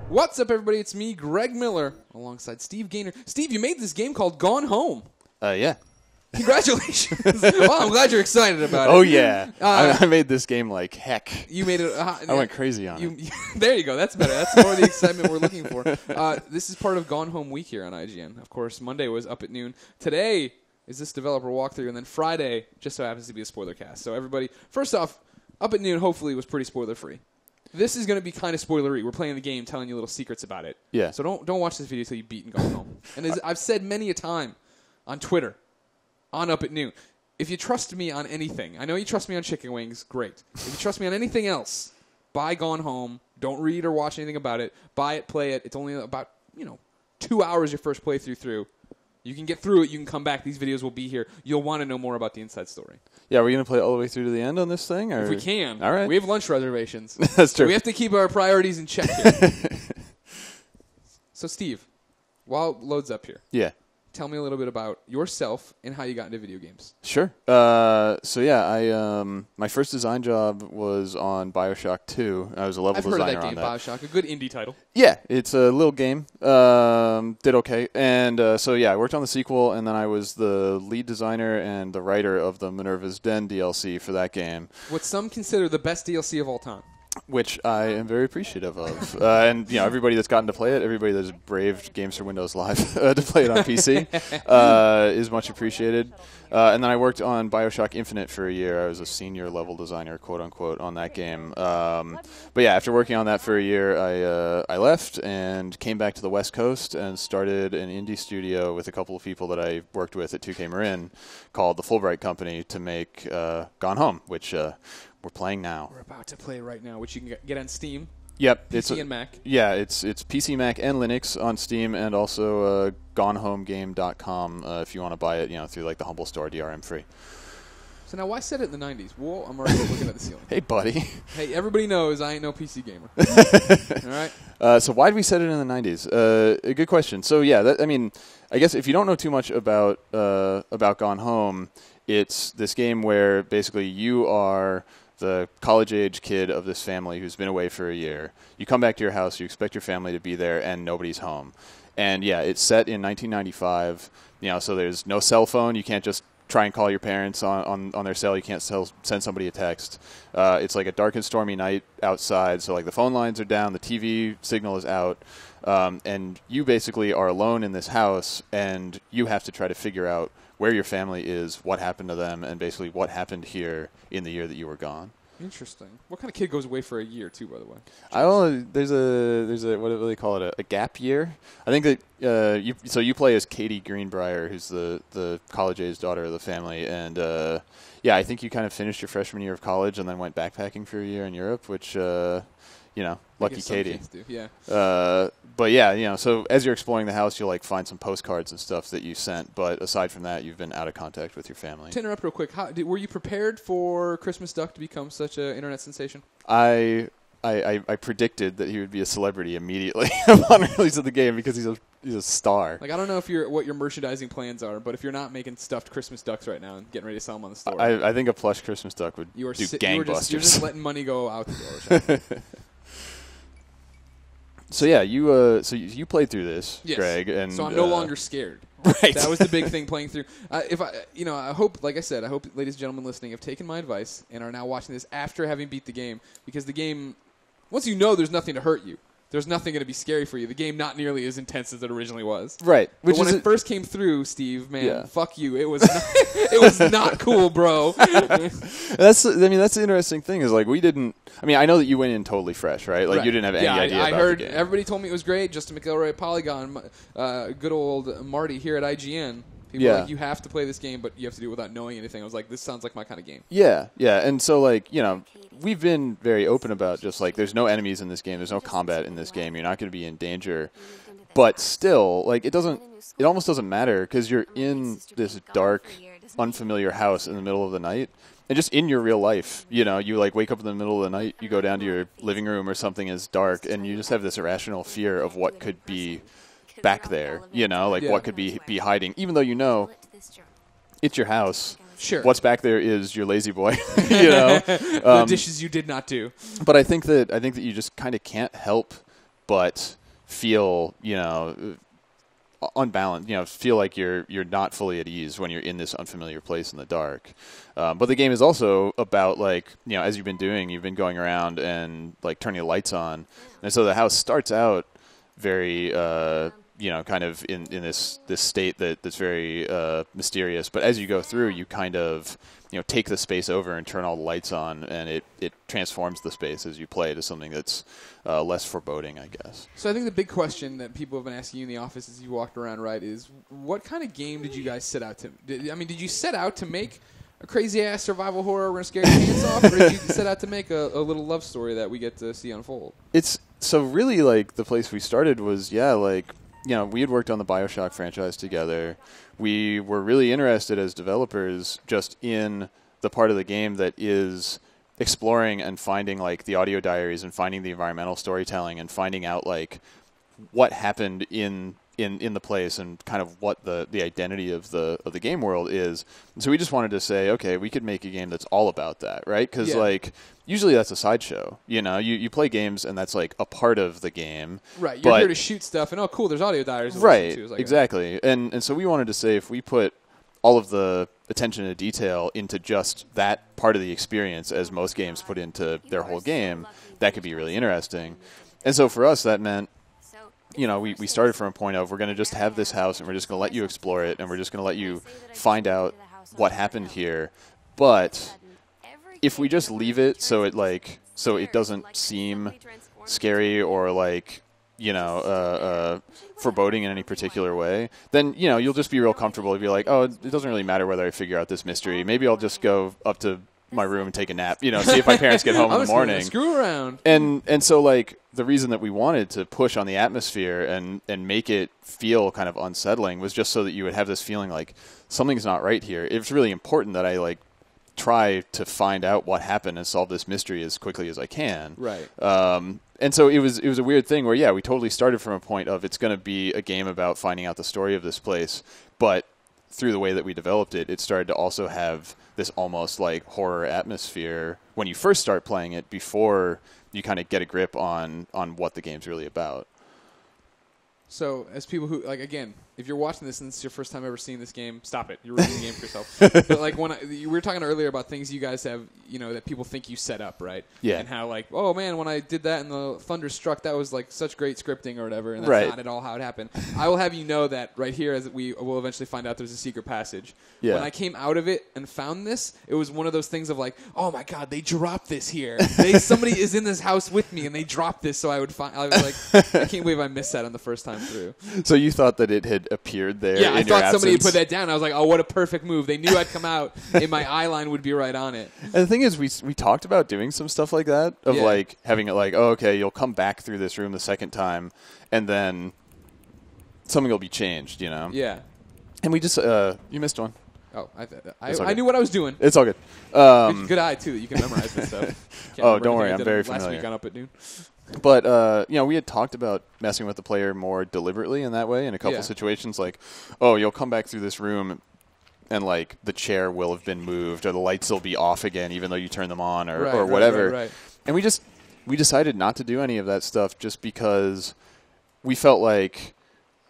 What's up, everybody? It's me, Greg Miller, alongside Steve Gaynor. Steve, you made this game called Gone Home. Yeah. Congratulations. Well, I'm glad you're excited about it. Oh, yeah. I made this game like heck. You made it. I went crazy on it. There you go. That's better. That's more the excitement we're looking for. This is part of Gone Home Week here on IGN. Of course, Monday was up at noon. Today is this developer walkthrough, and then Friday just so happens to be a spoiler cast. So everybody, first off, up at noon hopefully was pretty spoiler-free. This is going to be kind of spoilery. We're playing the game, telling you little secrets about it. Yeah. So don't watch this video until you've beaten Gone Home. And as I've said many a time on Twitter, on Up at Noon, if you trust me on anything, I know you trust me on chicken wings, great. If you trust me on anything else, buy Gone Home. Don't read or watch anything about it. Buy it, play it. It's only about 2 hours your first playthrough through. You can get through it. You can come back. These videos will be here. You'll want to know more about the inside story. Yeah, are we going to play all the way through to the end on this thing? Or? If we can. All right. We have lunch reservations. That's true. So we have to keep our priorities in check here. So, Steve, while it loads up here, tell me a little bit about yourself and how you got into video games. Sure. My first design job was on BioShock 2. I was a level designer on that. I've heard of that game, BioShock, a good indie title. Yeah, it's a little game. Did okay. And I worked on the sequel, and then I was the lead designer and the writer of the Minerva's Den DLC for that game. What some consider the best DLC of all time. Which I am very appreciative of. And everybody that's gotten to play it, everybody that's braved Games for Windows Live to play it on PC is much appreciated. And then I worked on BioShock Infinite for a year. I was a senior level designer, quote-unquote, on that game. After working on that for a year, I left and came back to the West Coast and started an indie studio with a couple of people that I worked with at 2K Marin called the Fulbright Company to make Gone Home, which we're playing now. We're about to play right now, which you can get on Steam. Yep. PC and Mac. Yeah, it's PC, Mac, and Linux on Steam, and also GoneHomeGame.com if you want to buy it, through like the Humble Store, DRM free. So now, why set it in the 90s? Whoa, I'm already looking at the ceiling. Hey, buddy. Hey, everybody knows I ain't no PC gamer. All right? So why did we set it in the 90s? A good question. So, I guess if you don't know too much about Gone Home, it's this game where basically you are the college-age kid of this family who's been away for a year. You come back to your house, you expect your family to be there, and nobody's home. And, it's set in 1995, so there's no cell phone. You can't just try and call your parents on their cell. You can't send somebody a text. It's like a dark and stormy night outside, so like the phone lines are down, the TV signal is out, and you basically are alone in this house, and you have to try to figure out where your family is, what happened to them, and basically what happened here in the year that you were gone. Interesting. What kind of kid goes away for a year, too, by the way? There's a what do they call it? A gap year. I think that you play as Katie Greenbrier, who's the college-age daughter of the family, and I think you kind of finished your freshman year of college and then went backpacking for a year in Europe, which lucky Katie. Do, yeah. So as you're exploring the house, you'll find some postcards and stuff that you sent. But aside from that, you've been out of contact with your family. To interrupt real quick, were you prepared for Christmas Duck to become such an internet sensation? I predicted that he would be a celebrity immediately upon release of the game because he's a star. I don't know what your merchandising plans are, but if you're not making stuffed Christmas ducks right now and getting ready to sell them on the store, I think a plush Christmas duck would do gangbusters. You're just letting money go out the door. So you played through this, yes. Greg, and so I'm no longer scared. Right, that was the big thing playing through. I hope, like I said, I hope ladies and gentlemen listening have taken my advice and are now watching this after having beat the game, because the game, once you know there's nothing to hurt you, there's nothing going to be scary for you. The game not nearly as intense as it orially was. Right. But when it first came through, Steve, man, fuck you. It was not, it was not cool, bro. That's the interesting thing is we didn't. I know that you went in totally fresh, right? You didn't have any idea. I about heard the game. Everybody told me it was great. Justin McElroy at Polygon, good old Marty here at IGN. People were like, you have to play this game, but you have to do it without knowing anything. I was like, this sounds like my kind of game. Yeah, and so we've been very open about just there's no enemies in this game, there's no combat in this game, you're not going to be in danger, but still, it almost doesn't matter because you're in this dark, unfamiliar house in the middle of the night. And just in your real life, you wake up in the middle of the night, you go down to your living room or something is dark, and you just have this irrational fear of what could be back there, what could be hiding, even though it's your house. Sure. What's back there is your lazy boy, the dishes you did not do. But I think that you just kind of can't help but feel, unbalanced, feel like you're not fully at ease when you're in this unfamiliar place in the dark. But the game is also about, like, as you've been going around and, like, turning the lights on. And so the house starts out very, kind of in this state that's very mysterious. But as you go through, you kind of, take the space over and turn all the lights on, and it transforms the space as you play to something that's less foreboding, I guess. So I think the big question that people have been asking you in the office as you walked around, right, is what kind of game did you guys set out to? Did you set out to make a crazy-ass survival horror, we're going to scare your pants off, or did you set out to make a little love story that we get to see unfold? So really, like, the place we started was, we had worked on the BioShock franchise together. We were really interested as developers just in the part of the game that is exploring and finding, like, the audio diaries and finding the environmental storytelling and finding out, like, what happened in the place and kind of what the identity of the game world is. And so we just wanted to say, okay, we could make a game that's all about that, right? Because like usually that's a sideshow. You play games and that's like a part of the game. Right. You're here to shoot stuff and cool, there's audio diaries. Right. Like exactly. And so we wanted to say if we put all of the attention to detail into just that part of the experience, as most games put into their whole game, that could be really interesting. And so for us, that meant, we started from a point of we're going to just have this house and we're just going to let you explore it and we're just going to let you find out what happened here. But if we just leave it so it doesn't seem scary or like, foreboding in any particular way, then, you'll just be real comfortable. You'll be like, oh, it doesn't really matter whether I figure out this mystery. Maybe I'll just go up to my room and take a nap, see if my parents get home in the morning. Screw around. And so, like, the reason that we wanted to push on the atmosphere and make it feel kind of unsettling was just so that you would have this feeling like something's not right here. It's really important that I, like, try to find out what happened and solve this mystery as quickly as I can. Right. And so it was a weird thing where, we totally started from a point of it's going to be a game about finding out the story of this place, but through the way that we developed it, it started to also have this almost like horror atmosphere when you first start playing it before you kind of get a grip on what the game's really about. So, as people who, like, again, if you're watching this and this is your first time ever seeing this game, stop it. You're ruining the game for yourself. But, like, we were talking earlier about things you guys have, that people think you set up, right? Yeah. And how, like, oh, man, when I did that and the thunder struck, that was, like, such great scripting or whatever, and that's not at all how it happened. I will have you know that right here, as we will eventually find out, there's a secret passage. Yeah. When I came out of it and found this, it was one of those things of, like, oh, my God, they dropped this here. Somebody is in this house with me, and they dropped this, so I was like, I can't believe I missed that on the first time through. So you thought that it had appeared there? Yeah, I thought somebody had absence. put that down. I was like, oh, what a perfect move. They knew I'd come out, and my eye line would be right on it. And the thing is, we talked about doing some stuff like that, of like having it like, oh, okay, you'll come back through this room the second time, and then something will be changed, Yeah. And we just, you missed one. Oh, I knew what I was doing. It's all good. Good eye, too, that you can memorize this stuff. Oh, don't worry, I'm very familiar. Last week on Up at Noon. But, we had talked about messing with the player more deliberately in that way in a couple situations, like, oh, you'll come back through this room and, like, the chair will have been moved or the lights will be off again even though you turn them on or whatever. Right. And we decided not to do any of that stuff just because we felt like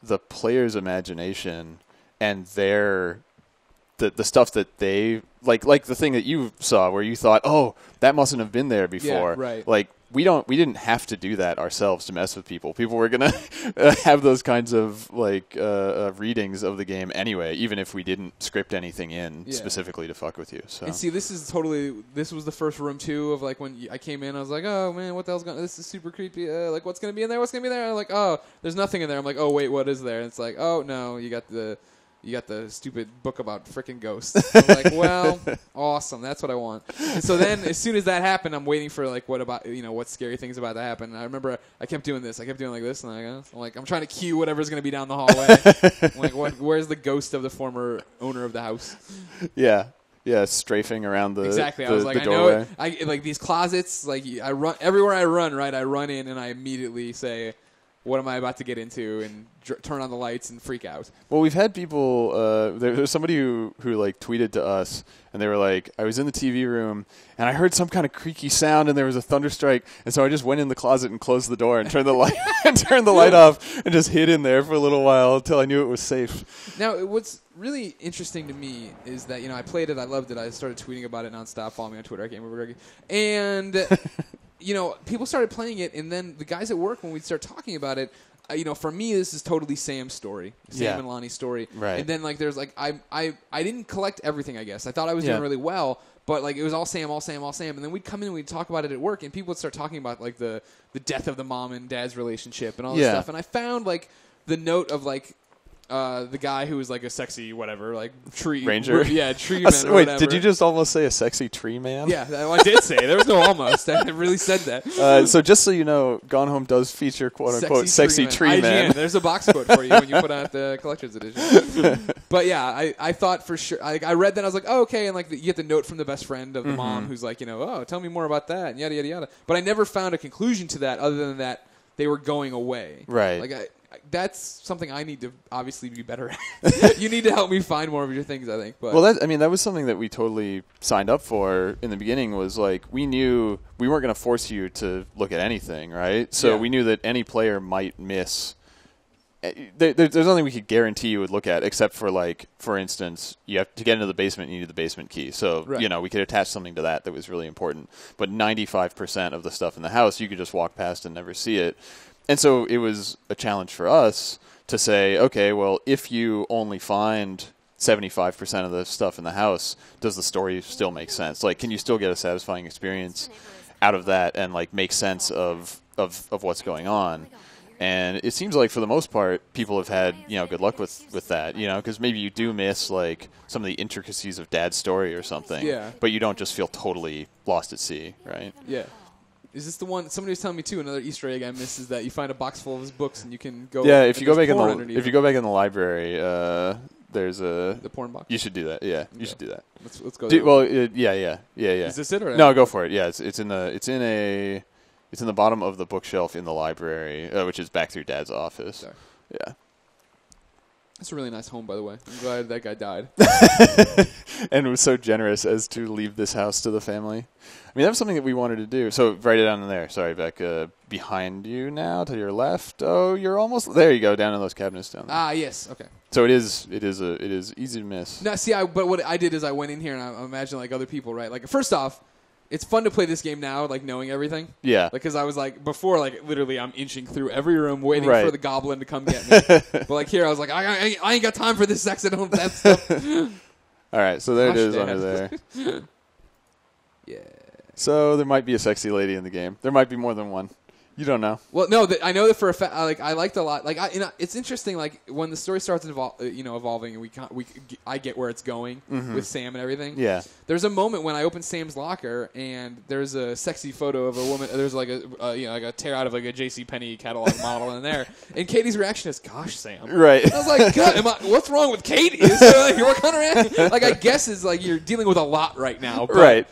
the player's imagination and the stuff that they like the thing that you saw where you thought, oh, that mustn't have been there before. Yeah, right. Like we didn't have to do that ourselves to mess with people. People were gonna have those kinds of like readings of the game anyway, even if we didn't script anything in specifically to fuck with you. So and see, this was the first room too of like when I came in, I was like, oh man, what the hell's going? This is super creepy. Like what's gonna be in there? What's gonna be there? I'm like, oh, there's nothing in there. I'm like, oh wait, what is there? And it's like, oh no, you got the stupid book about frickin' ghosts. I'm like, well, awesome. That's what I want. And so then as soon as that happened, I'm waiting for like what scary things about to happen. And I remember I kept doing this. I kept doing like this. And I'm trying to cue whatever's going to be down the hallway. I'm like, where's the ghost of the former owner of the house? Yeah. Yeah, strafing around the exactly. I was like, I doorway. know it. I like these closets. Like I run everywhere I run. Right, I run in and I immediately say, what am I about to get into, and turn on the lights and freak out. Well, we've had people. There's somebody who like tweeted to us, and they were like, "I was in the TV room, and I heard some kind of creaky sound, and there was a thunderstrike, and so I just went in the closet and closed the door and turned the light off, and just hid in there for a little while until I knew it was safe." Now, what's really interesting to me is that I played it, I loved it, I started tweeting about it nonstop. Follow me on Twitter, I can't remember, and people started playing it, and then the guys at work, when we'd start talking about it. For me, this is totally Sam's story, Sam and Lonnie's story. Right. And then there's I didn't collect everything. I guess I thought I was doing really well, but it was all Sam. And then we'd come in and we'd talk about it at work, and people would start talking about the death of the mom and dad's relationship and all this stuff. And I found the note of the guy who was a sexy whatever tree ranger, tree man. Or wait, whatever. Did you just almost say a sexy tree man? Yeah, I did say there was no almost. I really said that. So just so you know, Gone Home does feature quote unquote sexy tree man. IGN, there's a box quote for you when you put out the collector's edition. But yeah, I thought for sure. I read that, I was like, oh, okay, and you get the note from the best friend of the mom who's oh, tell me more about that and yada yada yada. But I never found a conclusion to that other than that they were going away. Right. That's something I need to obviously be better at. You need to help me find more of your things, I think. But. Well, that was something that we totally signed up for in the beginning. Was we knew we weren't going to force you to look at anything, right? So we knew that any player might miss. There's nothing we could guarantee you would look at, except for instance, you have to get into the basement. You need the basement key, so we could attach something to that was really important. But 95% of the stuff in the house, you could just walk past and never see it. And so it was a challenge for us to say, okay, well, if you only find 75% of the stuff in the house, does the story still make sense? Can you still get a satisfying experience out of that and make sense of what's going on? And it seems like for the most part, people have had good luck with that. Because maybe you do miss some of the intricacies of Dad's story or something. Yeah. But you don't just feel totally lost at sea, right? Yeah. Is this the one? Somebody was telling me too. Another Easter egg I missed is that you find a box full of his books and you can go. Yeah, if you go back in the library, there's the porn box. You should do that. Yeah, you should do that. Let's go. Yeah. Is this it or no? Go for it. Yeah, it's in the bottom of the bookshelf in the library, which is back through Dad's office. Sorry. Yeah. That's a really nice home, by the way. I'm glad that guy died. And was so generous as to leave this house to the family. I mean, that was something that we wanted to do. So write it down in there. Sorry, back behind you now, to your left. Oh, you're almost there. You go down in those cabinets down there. Ah, yes. Okay. So it is easy to miss. No, see, but what I did is I went in here and I imagine other people, right? First off, it's fun to play this game now, knowing everything. Yeah. Because I was before, literally I'm inching through every room waiting for the goblin to come get me. But here I was I ain't got time for this sex. I don't have stuff. All right, so there it is under there. Yeah. So there might be a sexy lady in the game. There might be more than one. You don't know. Well, no, I know that for a fact. I liked a lot. It's interesting. When the story starts evolving, and I get where it's going with Sam and everything. Yeah. There's a moment when I open Sam's locker and there's a sexy photo of a woman. There's a tear out of a JCPenney catalog model in there, and Katie's reaction is, "Gosh, Sam." Right. I was like, God, what's wrong with Katie? What kind of reaction? I guess is you're dealing with a lot right now. But right.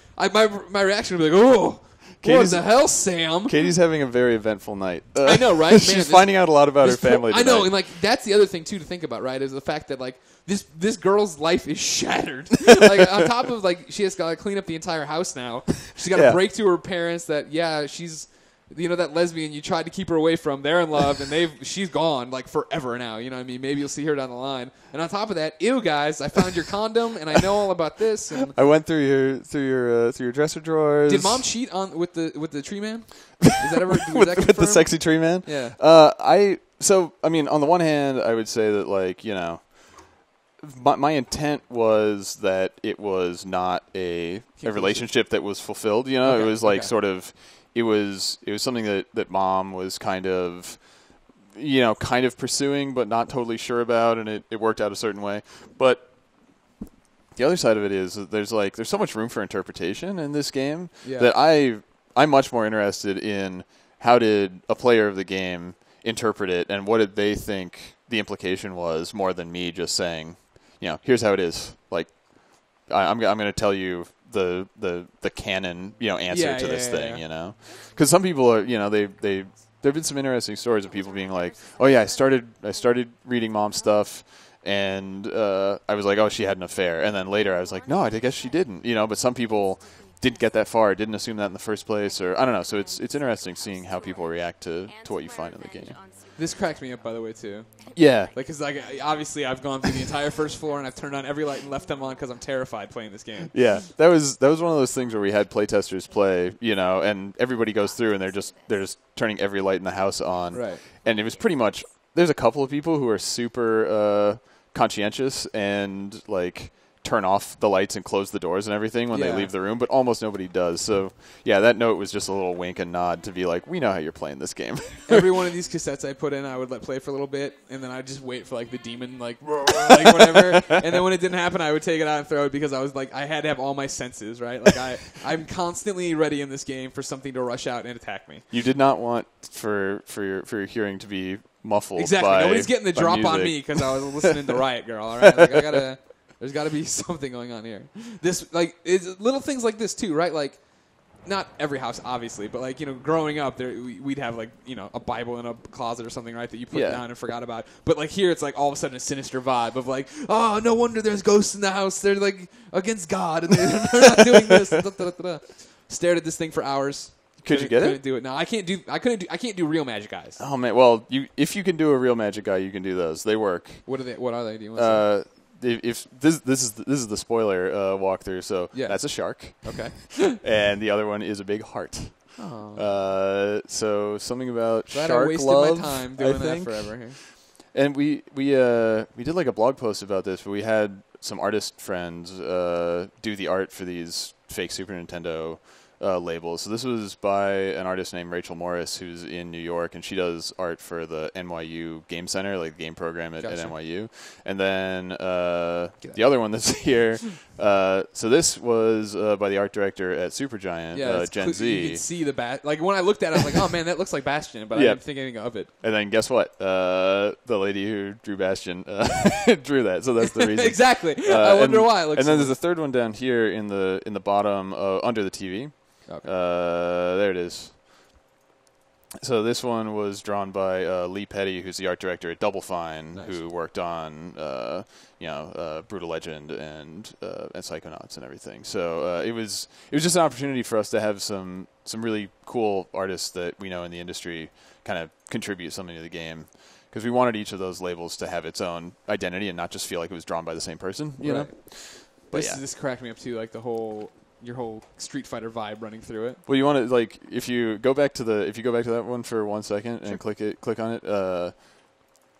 My reaction would be oh. What the hell, Sam? Katie's having a very eventful night. I know, right? She's finding out a lot about her family tonight. I know, and that's the other thing too to think about, right? Is the fact that this girl's life is shattered. On top of she has got to clean up the entire house now. She's got to break to her parents that she's that lesbian you tried to keep her away from. They're in love, and she's gone forever now. You know what I mean? Maybe you'll see her down the line. And on top of that, ew, guys, I found your condom, and I know all about this. And I went through your dresser drawers. Did Mom cheat with the tree man? Is that ever with the sexy tree man? Yeah. On the one hand, I would say that my intent was that it was not a relationship that was fulfilled. Okay, it was sort of. It was something that Mom was kind of pursuing, but not totally sure about, and it worked out a certain way. But the other side of it is that there's so much room for interpretation in this game that I'm much more interested in how did a player of the game interpret it and what did they think the implication was, more than me just saying, here's how it is. I'm going to tell you the canon answer to this thing, because some people are they're there've been some interesting stories of people being like, oh yeah, I started reading Mom's stuff, and I was like, oh, she had an affair, and then later I was like, no, I guess she didn't, but some people didn't get that far, didn't assume that in the first place, or I don't know. So it's interesting seeing how people react to what you find in the game. This cracked me up, by the way, too. Yeah. Because obviously I've gone through the entire first floor and I've turned on every light and left them on because I'm terrified playing this game. Yeah, that was one of those things where we had playtesters play, and everybody goes through and they're just turning every light in the house on. Right. And it was pretty much, there's a couple of people who are super conscientious and like turn off the lights and close the doors and everything when they leave the room, but almost nobody does. So, yeah, that note was just a little wink and nod to be like, we know how you're playing this game. Every one of these cassettes I put in, I would let play for a little bit, and then I'd just wait for, like, the demon, like whatever. And then when it didn't happen, I would take it out and throw it because I was like, I had to have all my senses, right? Like, I'm constantly ready in this game for something to rush out and attack me. You did not want for your hearing to be muffled. Exactly. Nobody's getting the drop music on me because I was listening to Riot Girl, all right? Like, there's got to be something going on here. This, like, it's little things like this, too, right? Like, not every house, obviously, but, like, growing up, we'd have, like, a Bible in a closet or something, right, that you put down and forgot about. But, like, here it's, like, all of a sudden a sinister vibe of, like, oh, no wonder there's ghosts in the house. They're, like, against God, and they're not doing this. Stared at this thing for hours. Could you get it? Couldn't do it. No, I can't do real magic eyes. Oh, man. Well, if you can do a real magic eye, you can do those. They work. What are they? What are they? Do you want to say? If this is the spoiler walkthrough, so that's a shark. Okay. And the other one is a big heart. Oh. So something about Glad shark I wasted love, my time doing that forever here. And we did like a blog post about this, but we had some artist friends do the art for these fake Super Nintendo labels. So this was by an artist named Rachel Morris, who's in New York, and she does art for the NYU Game Center, like the game program at NYU. And then the other one that's here, so this was by the art director at Supergiant, Gen Z. You can see the like when I looked at it, I was like, oh man, that looks like Bastion, but I didn't think anything of it. And then guess what? The lady who drew Bastion drew that, so that's the reason. Exactly. I wonder why. It looks and then there's a third one down here in the bottom under the TV. Okay. There it is. So this one was drawn by Lee Petty, who's the art director at Double Fine, who worked on Brutal Legend and Psychonauts and everything. So it was just an opportunity for us to have some really cool artists that we know in the industry kind of contribute something to the game, because we wanted each of those labels to have its own identity and not just feel like it was drawn by the same person. You know. But this cracked me up too, like your whole Street Fighter vibe running through it. Well, you want to, like, if you go back to that one for 1 second and click on it.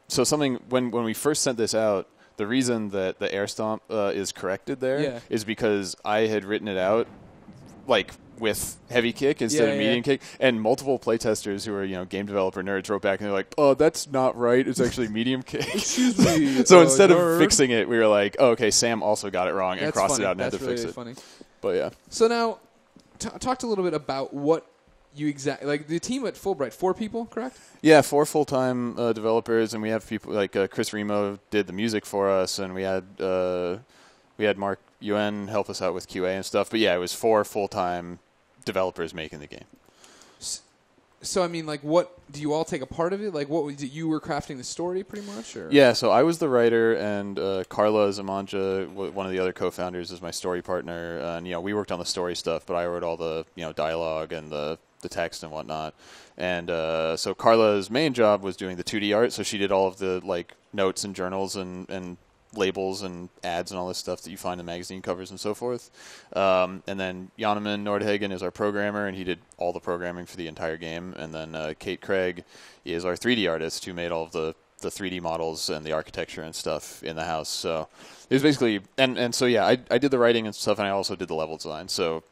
So something when we first sent this out, the reason that the air stomp is corrected there is because I had written it out like with heavy kick instead of medium kick, and multiple playtesters who are game developer nerds wrote back and they're like, "Oh, that's not right. It's actually medium kick." Excuse me. So instead of fixing it, we were like, "Oh, okay, Sam also got it wrong," and crossed it out and had to fix it. Funny. But yeah. So now, talked a little bit about what you exactly like. The team at Fulbright, 4 people, correct? Yeah, 4 full-time developers, and we have people like Chris Remo did the music for us, and we had Mark Yuen help us out with QA and stuff. But yeah, it was 4 full-time developers making the game. So I mean, like, what do you all take a part of it? Like, what was it, you were crafting the story, pretty much? Or? Yeah, so I was the writer, and Carla Zamanja, one of the other co-founders, is my story partner. And we worked on the story stuff, but I wrote all the dialogue and the text and whatnot. And so Carla's main job was doing the 2D art, so she did all of the notes and journals and labels and ads and all this stuff that you find in magazine covers and so forth. And then Jonaman Nordhagen is our programmer, and he did all the programming for the entire game. And then Kate Craig is our 3D artist, who made all of the 3D models and the architecture and stuff in the house. So it was basically, and so yeah, I did the writing and stuff, and I also did the level design. So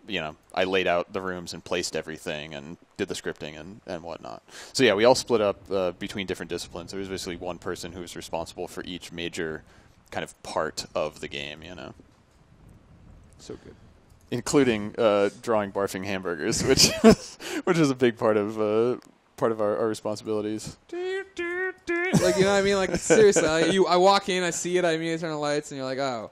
I laid out the rooms and placed everything and did the scripting and whatnot. So yeah, we all split up between different disciplines. There was basically one person who was responsible for each major kind of part of the game, So good. Including drawing barfing hamburgers, which is a big part of our responsibilities. Like, you know what I mean? Like, seriously, I walk in, I see it, I immediately turn the lights, and you're like, oh,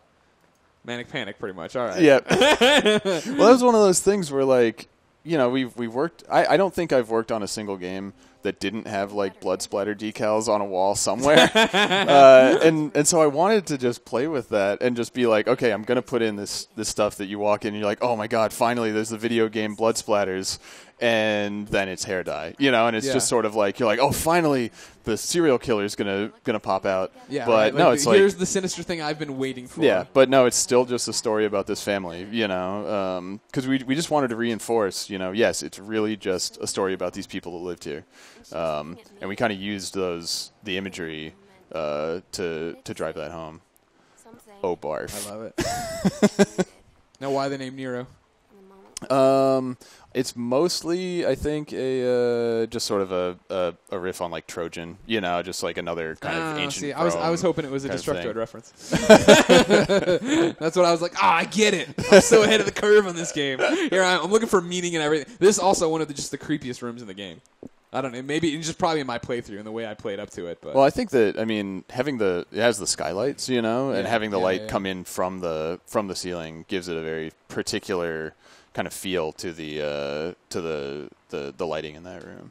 Manic Panic, pretty much. All right. Yeah. Well, that was one of those things where, like, we've worked. I don't think I've worked on a single game that didn't have like blood splatter decals on a wall somewhere. And so I wanted to just play with that and just be like, okay, I'm going to put in this stuff that you walk in and you're like, oh my God, finally there's the video game blood splatters. And then it's hair dye, and it's just sort of like, you're like, oh, finally the serial killer is gonna pop out. Yeah, but right. no, it's like, here's the sinister thing I've been waiting for. Yeah, but no, it's still just a story about this family, because we just wanted to reinforce, yes, it's really just a story about these people that lived here, and we kind of used the imagery to drive that home. Oh, barf! I love it. Now, why the name Nero? It's mostly, I think, just sort of a riff on like Trojan, just like another kind of ancient. See, I was hoping it was a Destructoid reference. That's what I was like. I get it. I'm so ahead of the curve on this game. Here I'm looking for meaning and everything. This is also one of the creepiest rooms in the game. I don't know. Maybe it's just probably in my playthrough and the way I played up to it. But well, I think that having it has the skylights, and having the light come in from the ceiling gives it a very particular kind of feel to the lighting in that room.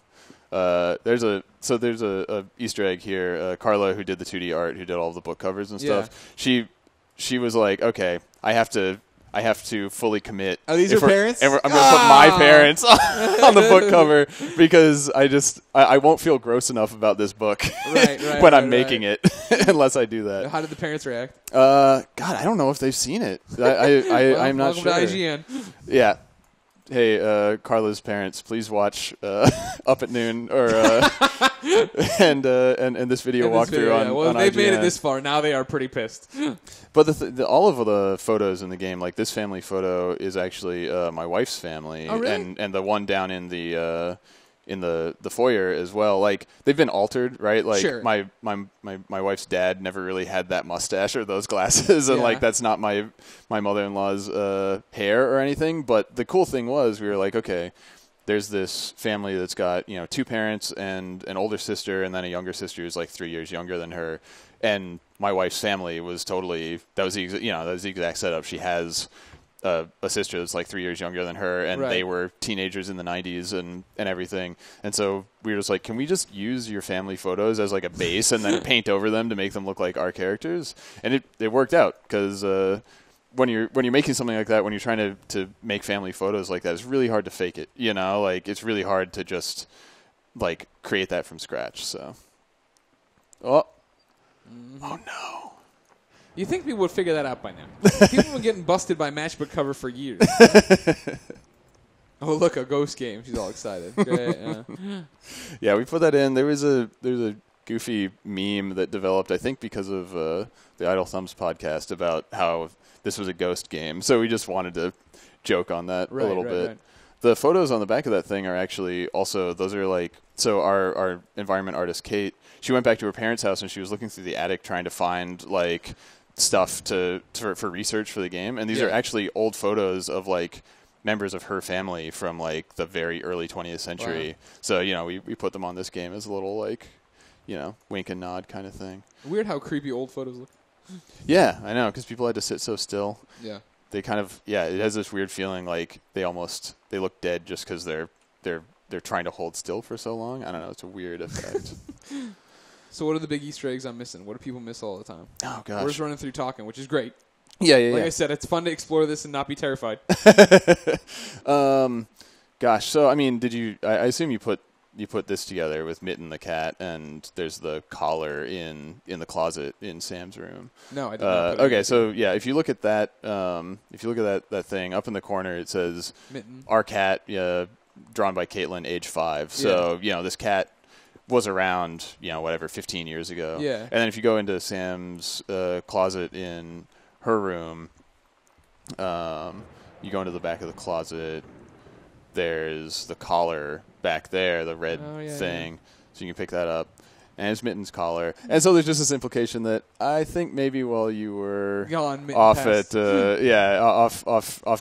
There's a Easter egg here. Carla, who did the 2D art, who did all the book covers and stuff. She was like, okay, I have to fully commit. Are these your parents? And I'm going to put my parents on the book cover because I won't feel gross enough about this book when I'm making it unless I do that. How did the parents react? God, I don't know if they've seen it. I'm not sure. Welcome to IGN. Yeah. Hey, Carla's parents, please watch Up at Noon or and this video walkthrough on. Well, on they've IGN. made it this far. Now they are pretty pissed. But all of the photos in the game, like this family photo, is actually my wife's family, oh, really? and the one down in the foyer as well. Like they've been altered, right? Like sure. my wife's dad never really had that mustache or those glasses, and like that's not my mother-in-law's hair or anything. But the cool thing was we were like, okay, there's this family that's got two parents and an older sister, and then a younger sister who's like 3 years younger than her. And my wife's family was totally that was the exact setup. She has a sister that's like 3 years younger than her, and they were teenagers in the 90s and everything. And so we were just like, can we just use your family photos as like a base and then paint over them to make them look like our characters? And it worked out because when you're making something like that, when you're trying to make family photos like that, it's really hard to fake it. Like it's really hard to just like create that from scratch. So, oh no. You think people would figure that out by now? People were getting busted by Matchbook cover for years. Oh, look, a ghost game. She's all excited. Great, yeah, we put that in. There's a goofy meme that developed, I think, because of the Idle Thumbs podcast about how this was a ghost game. So we just wanted to joke on that a little bit. Right. The photos on the back of that thing are actually also, those are like, so our environment artist, Kate, she went back to her parents' house and she was looking through the attic trying to find like stuff for research for the game. And these are actually old photos of like members of her family from like the very early 20th century. Wow. So, we put them on this game as a little like, wink and nod kind of thing. Weird how creepy old photos look. Yeah, I know, because people had to sit so still. Yeah. They kind of, it has this weird feeling like they look dead just because they're trying to hold still for so long. I don't know. It's a weird effect. So what are the big Easter eggs I'm missing? What do people miss all the time? Oh, gosh. We're just running through talking, which is great. Yeah. Like I said, it's fun to explore this and not be terrified. Gosh. So, I mean, I assume you put this together with Mitten the cat, and there's the collar in the closet in Sam's room. No, I did not. Okay, so yeah, if you look at that, that thing up in the corner, it says Mitten. Our cat, drawn by Caitlin, age 5. So this cat was around, 15 years ago. Yeah. And then if you go into Sam's closet in her room, you go into the back of the closet. There's the collar back there, the red thing. So you can pick that up. And it's Mittens Collar. And so there's just this implication that I think maybe while you were off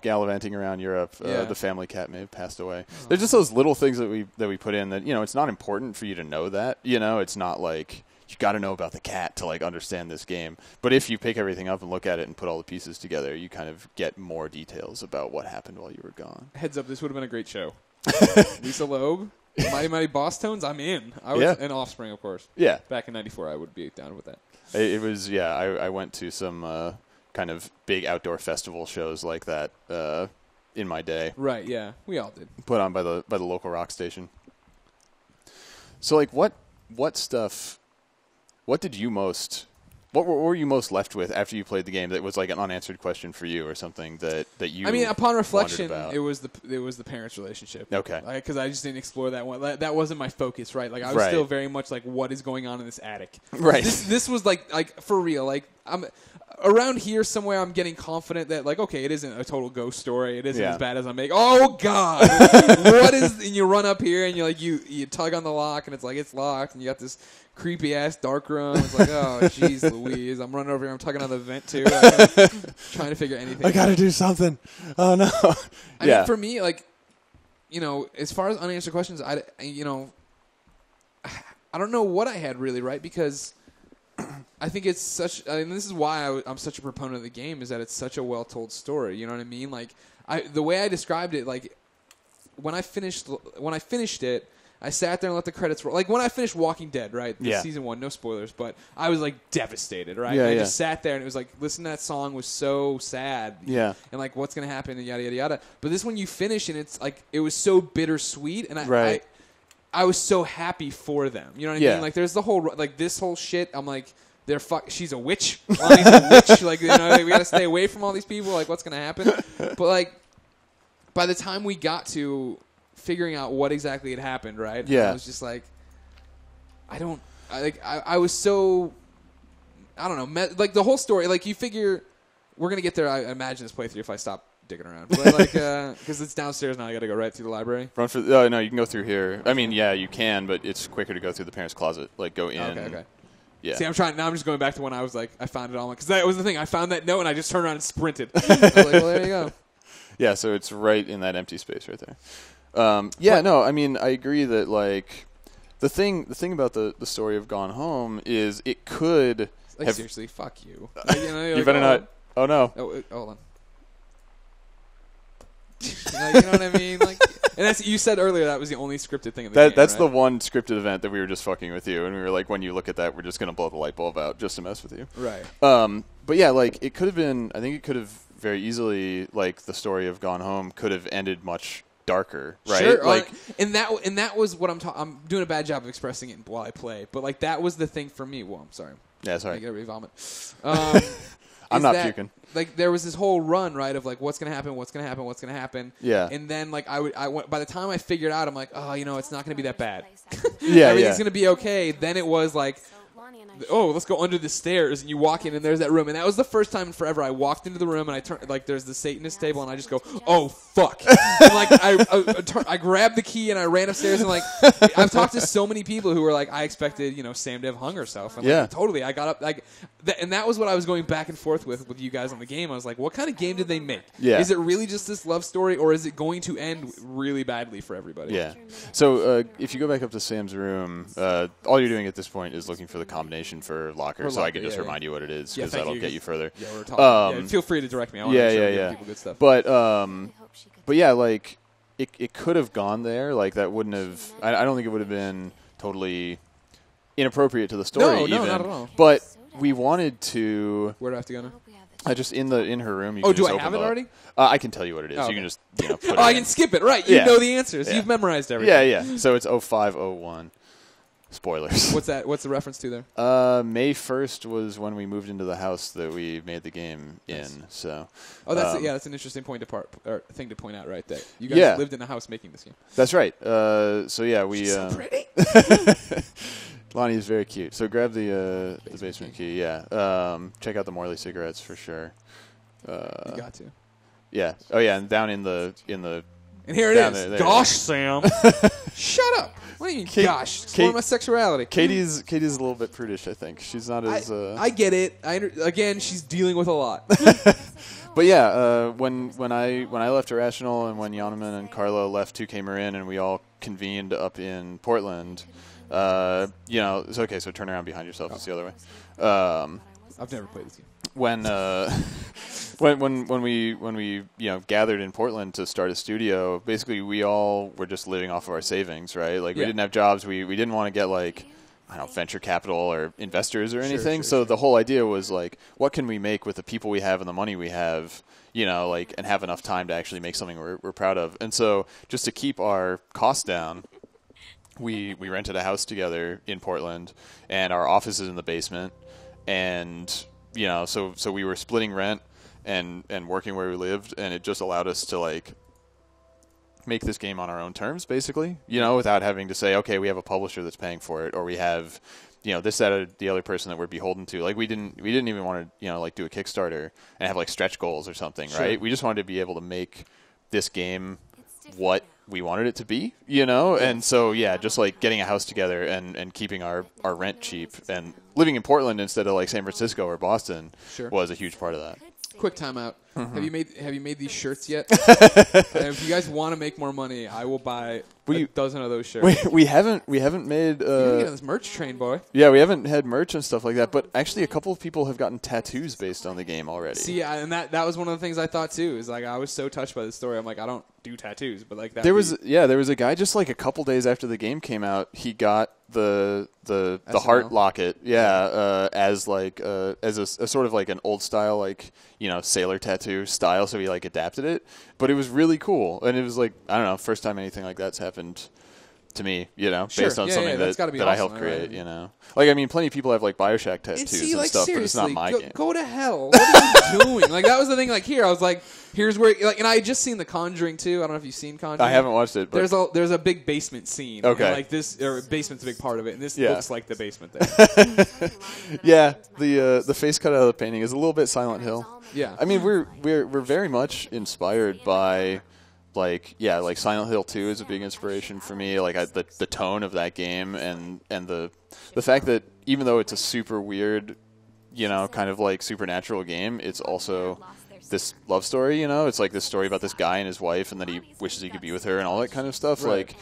gallivanting around Europe, the family cat may have passed away. Oh. There's just those little things that we put in that, it's not important for you to know that. It's not like you got to know about the cat to like understand this game. But if you pick everything up and look at it and put all the pieces together, you kind of get more details about what happened while you were gone. Heads up, this would have been a great show. Lisa Loeb, Mighty Mighty Boss Tones, I'm in. And Offspring, of course. Yeah. Back in '94, I would be down with that. It was, I went to some kind of big outdoor festival shows like that in my day. Right, yeah. We all did. Put on by the local rock station. So, like, what stuff, what were you most left with after you played the game that was like an unanswered question for you or something that you I mean, upon reflection, about? it was the parents' relationship. Okay. Because I just didn't explore that one. That wasn't my focus, right? Like, I was still very much like, what is going on in this attic? Right. This was like for real. Like, I'm around here somewhere, I'm getting confident that, like, okay, it isn't a total ghost story. It isn't as bad as I make. Oh, God. What is... And you run up here, and you're like, you tug on the lock, and it's like, it's locked, and you got this creepy-ass dark room. It's like, oh, jeez Louise. I'm running over here. I'm tugging on the vent, too. Trying to figure anything I got to do something. Oh, no. I mean, for me, like, you know, as far as unanswered questions, I don't know what I had really, right? Because... I think it's such. I mean, this is why I'm such a proponent of the game, is that it's such a well-told story. You know what I mean? Like, the way I described it, like when I finished it, I sat there and let the credits roll. Like when I finished Walking Dead, right? Season 1, no spoilers, but I was like devastated, right? Yeah, I just sat there and it was like, listen, that song was so sad. Yeah. And like, what's gonna happen? And yada yada yada. But this, when you finish, and it's like, it was so bittersweet, and I was so happy for them. You know what I mean? Like, there's the whole, like, this whole shit. I'm like, she's a witch. Lonnie's a witch. Like, you know, like, we got to stay away from all these people. Like, what's going to happen? But, like, by the time we got to figuring out what exactly had happened, right? Yeah. I was just like, I was so, I don't know, like, the whole story, like, you figure we're going to get there, I imagine, this playthrough if I stop digging around, but like, because it's downstairs now, I got to go right through the library. No, you can go through here. I mean, yeah, you can, but it's quicker to go through the parents' closet. Like, go in. Okay. Yeah. See, I'm just going back to when I was like, I found it all, because that was the thing. I found that note and I just turned around and sprinted. I was like, well, there you go. Yeah, so it's right in that empty space right there. No, I mean, I agree that like the thing about the story of Gone Home is it could like, seriously, fuck you. Like, you know, you like, better not. Oh no. Oh, hold on. You know what I mean? Like, and that's, you said earlier that was the only scripted thing in the game, That's right? the one scripted event that we were just fucking with you, and we were like, when you look at that, we're just gonna blow the light bulb out just to mess with you. Right. But yeah, like it could have been. I think it could have very easily, like the story of Gone Home could have ended much darker, right? Sure. Like, and that was what I'm doing a bad job of expressing it while I play, but like that was the thing for me. Well, I'm sorry. Yeah, sorry. I gotta vomit. I'm not puking. Like, there was this whole run, right, of like, what's gonna happen, Yeah. And then like I went, by the time I figured out, I'm like, oh, you know, it's not gonna be that bad. Yeah, everything's gonna be okay. Then it was like, oh, let's go under the stairs, and you walk in, and there's that room, and that was the first time in forever I walked into the room, and I turned, like, there's the Satanist table, and I just go, oh fuck, and like I grabbed the key and I ran upstairs, and like I've talked to so many people who were like, I expected, you know, Sam to have hung herself, and like, totally, I got up, like, and that was what I was going back and forth with you guys on the game. I was like, what kind of game did they make? Yeah. Is it really just this love story, or is it going to end really badly for everybody? Yeah. So if you go back up to Sam's room, all you're doing at this point is looking for the combination for locker, so I can just remind you what it is, because that'll get you further. Yeah, we're talking. Feel free to direct me. I want to make sure we give people good stuff. But yeah, like it could have gone there. Like that wouldn't have. I don't think it would have been totally inappropriate to the story. No, not at all. But we wanted to. Where do I have to go now? Just in her room. You oh, can do just I have it already? I can tell you what it is. Oh, okay. You can just put it I can skip it. Right, you know the answers. Yeah. You've memorized everything. Yeah. So it's 0501. Spoilers. What's that? What's the reference to there? May 1st was when we moved into the house that we made the game in. So. Oh, that's an interesting thing to point out, right? That you guys lived in a house making this game. That's right. So yeah, we. She's so pretty. Lonnie is very cute. So grab the basement key. Yeah. Check out the Morley cigarettes for sure. You got to. Yeah. Oh yeah, and down in the. And here it is. There, gosh, Sam. Shut up. What do you mean, gosh? It's more my sexuality. Katie's a little bit prudish, I think. She's not as... I get it. Again, she's dealing with a lot. But yeah, when I left Irrational and when Yonaman and Carlo left 2K Marin and we all convened up in Portland, it's okay. So turn around behind yourself. It's the other way. I've never played this game. When we gathered in Portland to start a studio, basically we all were just living off of our savings, right? Like we didn't have jobs. We didn't want to get like, I don't know, venture capital or investors or anything. So the whole idea was like, what can we make with the people we have and the money we have, and have enough time to actually make something we're proud of. And so just to keep our costs down, we rented a house together in Portland, and our office is in the basement. And, so we were splitting rent and working where we lived, and it just allowed us to like make this game on our own terms, basically, without having to say, okay, we have a publisher that's paying for it, or we have, this, that, or the other person that we're beholden to. Like we didn't even want to, like do a Kickstarter and have like stretch goals or something, right? We just wanted to be able to make this game what we wanted it to be, And so, just like getting a house together and keeping our rent cheap and living in Portland instead of like San Francisco or Boston was a huge part of that. Quick timeout. Mm-hmm. Have you made these shirts yet? If you guys want to make more money, I will buy a dozen of those shirts. We haven't made. You gotta get on this merch train, boy. Yeah, we haven't had merch and stuff like that. But actually, a couple of people have gotten tattoos based on the game already. See, and that was one of the things I thought too. Is like I was so touched by the story. I'm like, I don't do tattoos, but like that. There was a guy just like a couple days after the game came out. He got the heart locket, as like as a sort of like an old style like sailor tattoo style. So he like adapted it, but it was really cool, and it was like, I don't know, first time anything like that's happened to me, based on something that I helped create, Like, I mean, plenty of people have like BioShock tattoos and stuff, but it's not my game. Go to hell. What are you doing? Like, that was the thing. Like, here, I was like, here's where, like, and I had just seen The Conjuring too. I don't know if you've seen Conjuring. I haven't watched it. But there's a big basement scene. Okay. And like this, or basement's a big part of it, and this looks like the basement there. Yeah, the face cut out of the painting is a little bit Silent Hill. Yeah. I mean, we're very much inspired by. Like Silent Hill 2 is a big inspiration for me. Like the tone of that game and the fact that even though it's a super weird, kind of like supernatural game, it's also this love story. It's like this story about this guy and his wife, and that he wishes he could be with her and all that kind of stuff. Right. Like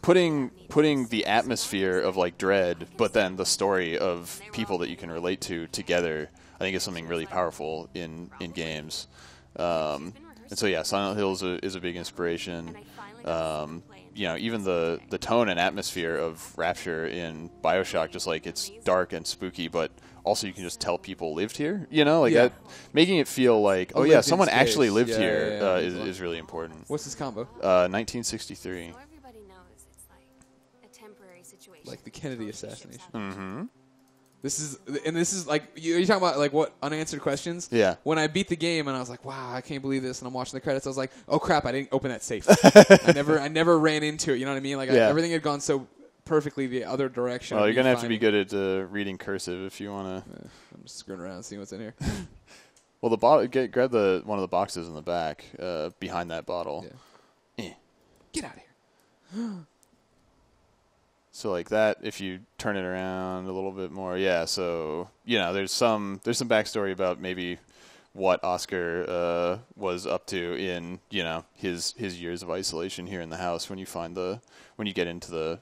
putting the atmosphere of like dread, but then the story of people that you can relate to together, I think is something really powerful in games. And so, Silent Hill is a big inspiration. Even the tone and atmosphere of Rapture in BioShock, just like it's dark and spooky, but also you can just tell people lived here. That, making it feel like, someone actually lived here is really important. What's this combo? 1963. So everybody knows it's like a temporary situation. Like the Kennedy assassination. Mm-hmm. This is like you're talking about like what unanswered questions. Yeah. When I beat the game and I was like, wow, I can't believe this, and I'm watching the credits, I was like, oh crap, I didn't open that safe. I never ran into it. You know what I mean? Like everything had gone so perfectly the other direction. Well, you're gonna have to be good at reading cursive if you want to. I'm just screwing around and seeing what's in here. Well, grab one of the boxes in the back behind that bottle. Yeah. Get out of here. So like that, if you turn it around a little bit more, so there's some backstory about maybe what Oscar was up to in his years of isolation here in the house when you get into the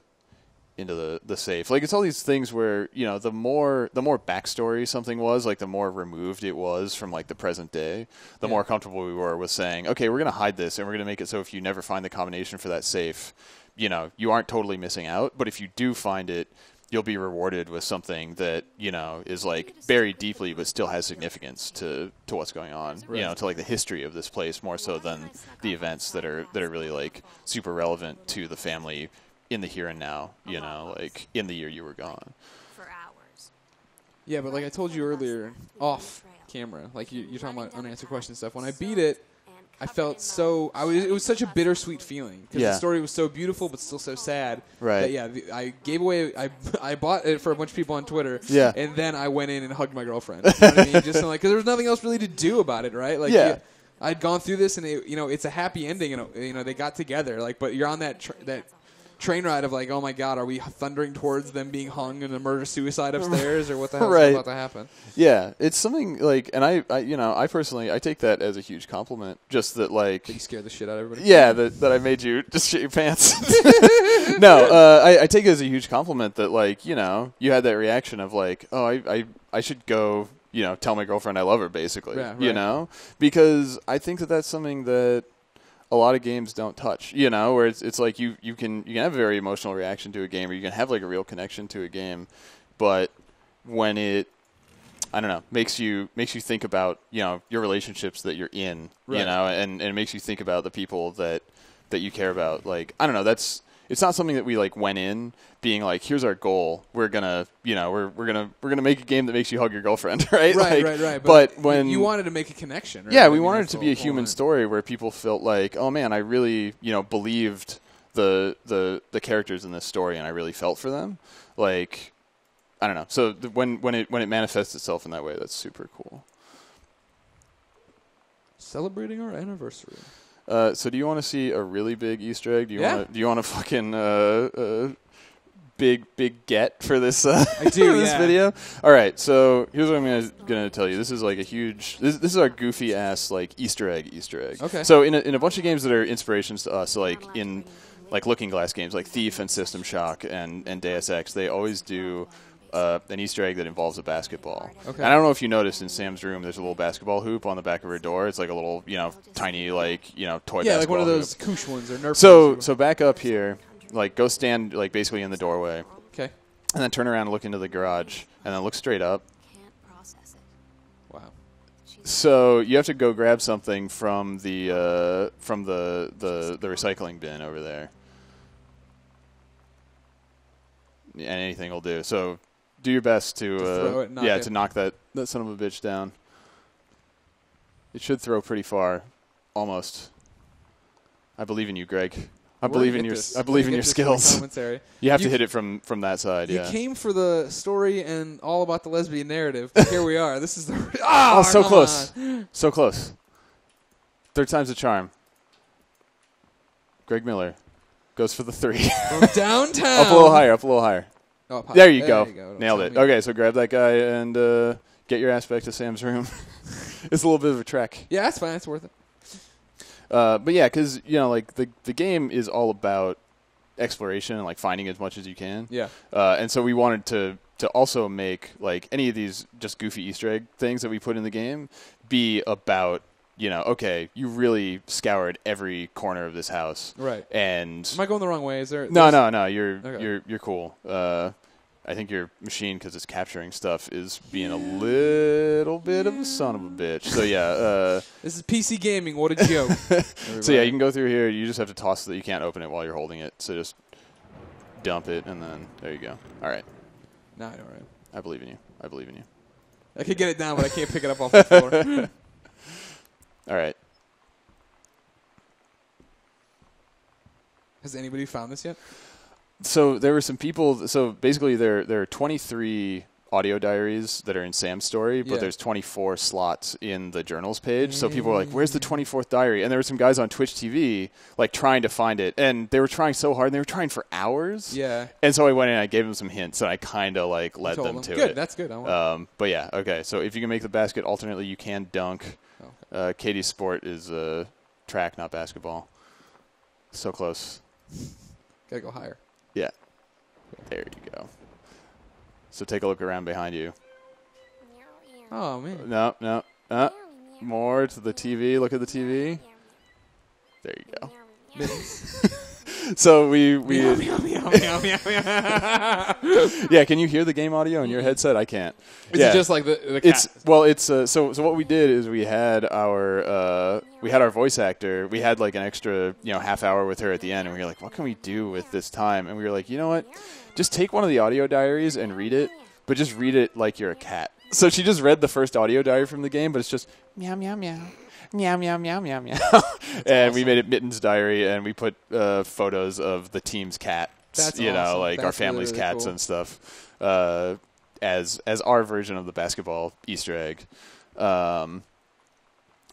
safe. Like, it's all these things where the more backstory something was, like the more removed it was from like the present day, the more comfortable we were with saying, okay, we're gonna hide this and we're gonna make it so if you never find the combination for that safe, you aren't totally missing out, but if you do find it, you'll be rewarded with something that, is like buried deeply but still has significance to what's going on, to like the history of this place more so than the events that are really like super relevant to the family in the here and now, like in the year you were gone. For hours. Yeah, but like I told you earlier, off camera, like you're talking about unanswered question stuff. When I beat it, I felt it was such a bittersweet feeling because the story was so beautiful but still so sad. Right. That, I gave away. I bought it for a bunch of people on Twitter. Yeah. And then I went in and hugged my girlfriend. You know what I mean? Just like because there was nothing else really to do about it, right? Like I'd gone through this and it's a happy ending and they got together. Like, but you're on that train ride of like, oh my god, are we thundering towards them being hung in a murder-suicide upstairs, or what the hell's Right. about to happen? Yeah, it's something like, and I personally, I take that as a huge compliment. Just that, like, You scared the shit out of everybody. yeah, that I made you just shit your pants. No, I take it as a huge compliment that, like, you had that reaction of like, oh, I should go, tell my girlfriend I love her, basically, Yeah, right. because I think that that's something that a lot of games don't touch, where it's like you can have a very emotional reaction to a game, or you can have like a real connection to a game, but when it, I don't know, makes you think about your relationships that you're in, Right. and it makes you think about the people that you care about. Like, I don't know, it's not something that we like went in being like, here's our goal. We're gonna we're gonna make a game that makes you hug your girlfriend, right? Right. But when you wanted to make a connection, right? yeah, I we mean, wanted it that's to the be a whole human point. story where people felt like, oh man, I really believed the characters in this story, and I really felt for them. Like, I don't know. So when it manifests itself in that way, that's super cool. Celebrating our anniversary. So do you want to see a really big Easter egg? Do you want to fucking big get for this I do, for this yeah. video? All right, so here's what I'm gonna tell you. This is like a huge. This is our goofy ass like Easter egg. Okay. So in a bunch of games that are inspirations to us, like in like Looking Glass games, like Thief and System Shock and Deus Ex, they always do an Easter egg that involves a basketball. Okay. And I don't know if you noticed in Sam's room, there's a little basketball hoop on the back of her door. It's like a little, tiny, like, toy basketball Yeah, like one of hoop. those Koosh ones or Nerf ones. So back up here, like, go stand, like, basically in the doorway, Okay. and then turn around and look into the garage, and then look straight up. Can't process it. Wow. So you have to go grab something from the recycling bin over there. And anything will do. So do your best to throw it, knock it. to knock that son of a bitch down. It should throw pretty far, almost. I believe in you, Greg. I believe in your skills. Commentary. You have to hit it from that side. You Yeah. came for the story and all about the lesbian narrative, but here we are. This is the Oh, so come close. on. So close. Third time's a charm. Greg Miller goes for the 3. From downtown. Up a little higher. Oh, up high. There you go. Don't Nailed tell it. me. Okay, so grab that guy and get your ass back to Sam's room. It's a little bit of a trek. Yeah, that's fine. It's worth it. But yeah, because, like, the game is all about exploration and, like, finding as much as you can. Yeah. And so we wanted to also make, like, any of these just goofy Easter egg things that we put in the game be about, okay, you really scoured every corner of this house. Right. And Am I going the wrong way? Is there? no, Okay. you're cool. I think your machine, because it's capturing stuff, is being a little bit of a son of a bitch. So yeah. This is PC gaming. What a joke. So yeah, you can go through here. You just have to toss it. That you can't open it while you're holding it. So just dump it, and then there you go. All right. Nah, I know, right? I believe in you. I could get it down, but I can't pick it up off the floor. All right. Has anybody found this yet? So there were some people. So basically, there are 23 audio diaries that are in Sam's story, but Yeah. there's 24 slots in the journals page. So people were like, "Where's the 24th diary?" And there were some guys on Twitch TV like trying to find it, and they were trying so hard. And they were trying for hours. Yeah. And so I went in and I gave them some hints, and I kind of like led Told them them. to Good. it. That's good. I want But yeah, okay. So if you can make the basket alternately, you can dunk. Okay. Katie's sport is track, not basketball. So close. Gotta go higher. Yeah. There you go. So take a look around behind you. Oh man. No. More to the TV. Look at the TV. There you go. So we Meow, meow, meow, meow, meow, meow. yeah. Can you hear the game audio in your headset? I can't. Is yeah. it just like the cat? It's so what we did is we had our voice actor. We had like an extra half hour with her at the end, and we were like, what can we do with this time? And we were like, you know what? Just take one of the audio diaries and read it, but just read it like you're a cat. So she just read the first audio diary from the game, but it's just meow meow meow. Meow meow meow meow meow, and awesome. We made it Mittens Diary, and we put photos of the team's cats. That's like That's our family's really cats cool. and stuff, as our version of the basketball Easter egg.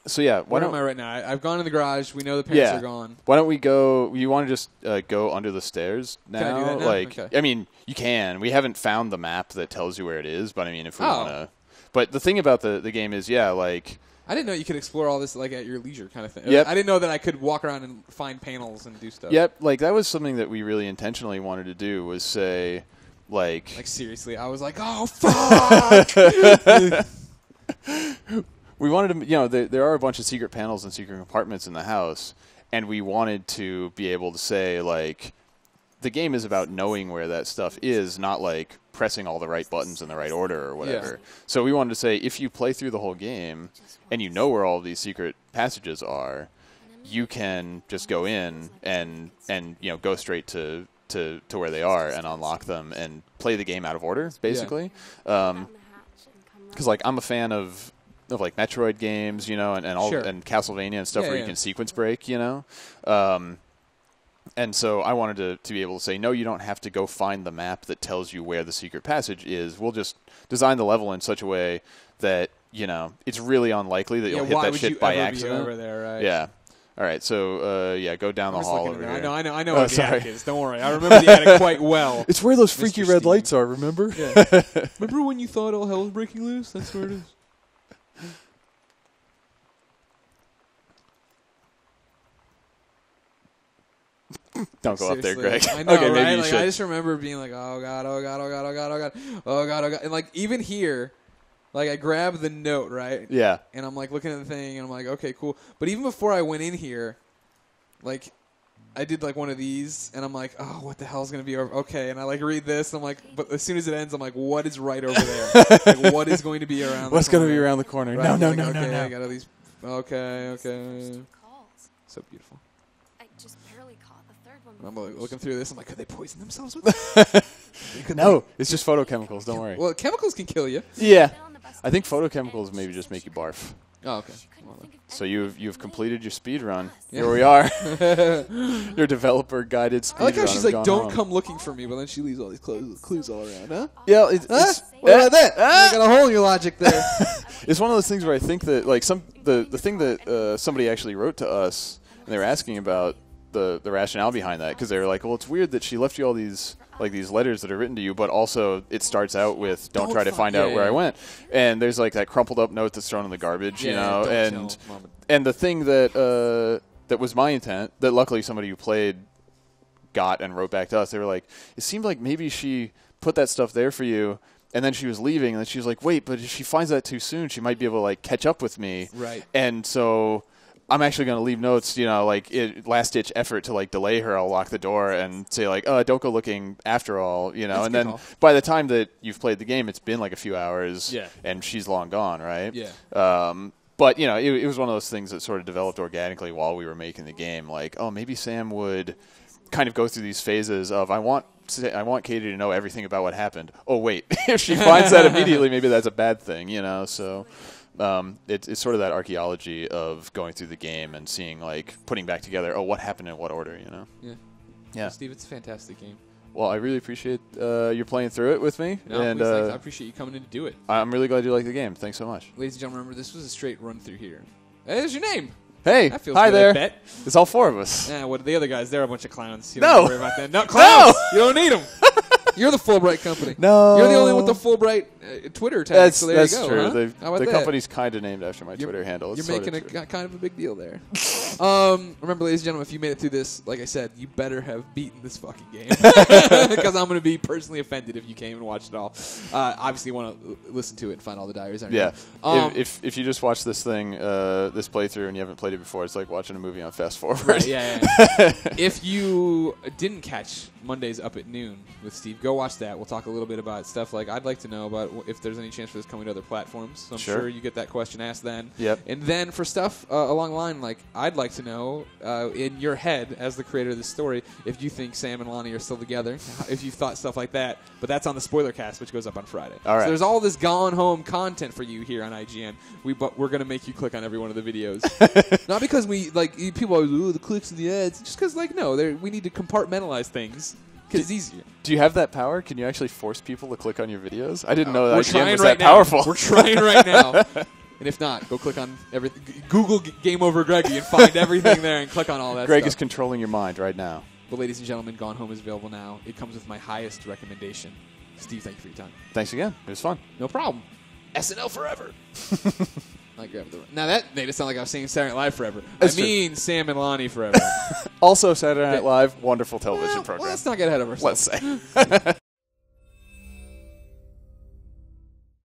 So yeah, Where am I right now? I've gone in the garage. We know the parents are gone. Why don't we go? You want to just go under the stairs now? Can I do that now? Like, Okay. I mean, you can. We haven't found the map that tells you where it is, but I mean, if we want to. But the thing about the game is, like. I didn't know you could explore all this like at your leisure kind of thing. Yep. I didn't know that I could walk around and find panels and do stuff. Yep, like that was something that we really intentionally wanted to do was say, like seriously, I was like, oh fuck. We wanted to, there are a bunch of secret panels and secret compartments in the house, and we wanted to be able to say, like, the game is about knowing where that stuff is, not like pressing all the right buttons in the right order or whatever. Yeah. So we wanted to say, if you play through the whole game and you know where all of these secret passages are, you can just go in and go straight to where they are and unlock them and play the game out of order, basically. Because like I'm a fan of like Metroid games, and Castlevania and stuff where you can sequence break, and so I wanted to be able to say, no, you don't have to go find the map that tells you where the secret passage is. We'll just design the level in such a way that, it's really unlikely that you'll hit that shit by accident. Be over there, right? Yeah. All right, so, go down the hall over here. I know where the attic is. Don't worry. I remember the attic quite well. It's where those freaky red lights are, remember? Yeah. Remember when you thought all hell was breaking loose? That's where it is. Don't go up there, Greg. I know, okay, right? maybe you should. I just remember being like, oh god, oh god, oh god, oh god, oh god, oh god, oh god, and like even here, like I grabbed the note, right? Yeah. And I'm like looking at the thing, and I'm like, okay, cool. But even before I went in here, like I did like one of these, and I'm like, oh, what the hell's gonna be over? Okay, and I like read this, and I'm like, but as soon as it ends, I'm like, what is right over there? Like, what is going to be around? What's going to be around the corner? Right? No. I got all these. Okay. So beautiful. I'm looking through this. I'm like, could they poison themselves with it? No, it's just photochemicals. Don't worry. Well, chemicals can kill you. Yeah. I think photochemicals maybe just make you barf. Oh, okay. So you've completed your speed run. Yeah. Here we are. Your developer guided speed run. I like how she's like, don't come looking for me, but then she leaves all these clues all around, huh? Yeah. What about that? You got a hole in your logic there. It's one of those things where I think that like the thing that somebody actually wrote to us, and they were asking about the rationale behind that, because they were like, well, it's weird that she left you all these letters that are written to you, but also it starts out with don't try to find out where I went, and there's like that crumpled up note that's thrown in the garbage, and the thing that was my intent, that luckily somebody who played got and wrote back to us, they were like, it seemed like maybe she put that stuff there for you, and then she was leaving, and then she was like, wait, but if she finds that too soon, she might be able to like catch up with me, right? And so I'm actually going to leave notes, last-ditch effort to, like, delay her. I'll lock the door and say, like, oh, don't go looking after all, That's and then call. By the time that you've played the game, it's been, like, a few hours, yeah, and she's long gone, right? Yeah. But, it was one of those things that sort of developed organically while we were making the game. Like, oh, maybe Sam would kind of go through these phases of, I want Katie to know everything about what happened. Oh, wait, if she finds that immediately, maybe that's a bad thing, so... It's sort of that archaeology of going through the game and seeing, like, putting back together, what happened in what order, Yeah. Yeah. Steve, it's a fantastic game. Well, I really appreciate you playing through it with me. No, and I appreciate you coming in to do it. I'm really glad you like the game. Thanks so much. Ladies and gentlemen, remember, this was a straight run through here. Hey, there's your name. Hey, that feels hi good, there. I bet. It's all four of us. Yeah, what the other guys? They're a bunch of clowns. You No. don't worry about that. No, clowns. No. You don't need them. You're the Fulbright company. No. You're the only one with the Fulbright Twitter tag. So there you go. True. Huh? How about the that? company's kind of named after my Twitter handle. You're It's making kind of a big deal there. Remember, ladies and gentlemen, if you made it through this, like I said, you better have beaten this fucking game. Because I'm going to be personally offended if you came and watched it all. Obviously, you want to listen to it and find all the diaries. Yeah. If you just watch this thing, this playthrough, and you haven't played it before, it's like watching a movie on fast forward. Right, yeah. If you didn't catch Mondays Up at Noon with Steve, go watch that. We'll talk a little bit about stuff like I'd like to know about if there's any chance for this coming to other platforms. So I'm sure you get that question asked then. Yep. And then for stuff along the line, like I'd like to know in your head as the creator of this story, if you think Sam and Lonnie are still together, if you've thought stuff like that. But that's on the spoiler cast, which goes up on Friday. All right. So there's all this gone home content for you here on IGN. But we're going to make you click on every one of the videos. Not because we, like, people always, the clicks and the ads. Just because, like, no, we need to compartmentalize things. Because it's easier. Do you have that power? Can you actually force people to click on your videos? I didn't know that IGN was right that powerful. We're trying right now. And if not, go click on everything. Google Game Over Greggy and find everything there and click on all that Greg stuff. is controlling your mind right now. But ladies and gentlemen, Gone Home is available now. It comes with my highest recommendation. Steve, thank you for your time. Thanks again. It was fun. No problem. SNL forever. Now that made it sound like I was saying Saturday Night Live forever. That's I mean Sam and Lonnie forever. Also, Saturday Night Live, wonderful television program. Well, let's not get ahead of ourselves. Let's say.